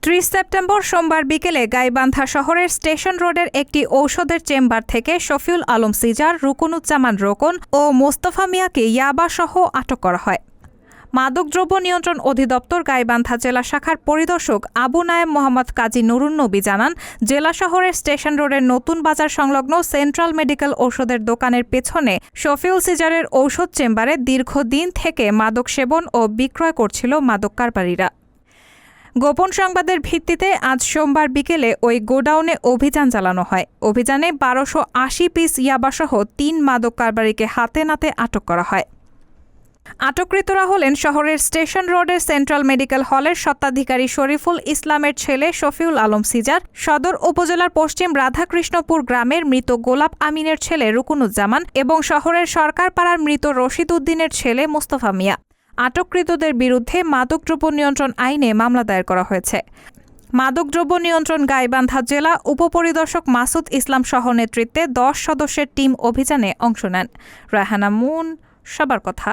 30 September সোমবার বিকেলে গাইবান্ধা শহরের স্টেশন রোডের একটি ঔষধের চেম্বার থেকে শফিউল আলম সিজার, রুকনুজ্জামান রোকন ও মোস্তফা মিয়াকে ইয়াবাসহ আটক করা হয়। মাদকদ্রব্য নিয়ন্ত্রণ অধিদপ্তর গাইবান্ধা জেলা শাখার পরিদর্শক আবু নায়েম মোহাম্মদ কাজী নুরুন নবী জানান, জেলা শহরের স্টেশন রোডের নতুন বাজার সংলগ্ন সেন্ট্রাল মেডিকেল ঔষধের দোকানের পেছনে শফিউল সিজারের ঔষধ চেম্বারে দীর্ঘদিন থেকে মাদক সেবন ও বিক্রয় করছিল মাদক কারবারিরা। গোপন সংবাদের ভিত্তিতে আজ সোমবার বিকেলে ওই গোডাউনে অভিযান চালানো হয়। অভিযানে 1280 পিস ইয়াবাসহ 3 মাদক কারবারিকে হাতে নাতে আটক করা হয়। আটককৃতরা হলেন শহরের স্টেশন রোডের সেন্ট্রাল মেডিকেল হলের স্বত্বাধিকারী শরীফুল ইসলামের ছেলে শফিউল আলম সিজার, সদর উপজেলার পশ্চিম রাধাকৃষ্ণপুর গ্রামের মৃত গোলাপ আমিনের ছেলে রুকনুজ্জামান এবং শহরের সরকারপাড়ার মৃত রশিদ উদ্দিনের ছেলে মোস্তফা মিয়া। আটককৃতদের বিরুদ্ধে মাদকদ্রব্য নিয়ন্ত্রণ আইনে মামলা দায়ের করা হয়েছে। মাদকদ্রব্য নিয়ন্ত্রণ গাইবান্ধা জেলা উপপরিদর্শক মাসুদ ইসলাম সহ নেতৃত্বে 10 সদস্যের টিম অভিযানে অংশ নেন। রায়হানা মুন, সবার কথা।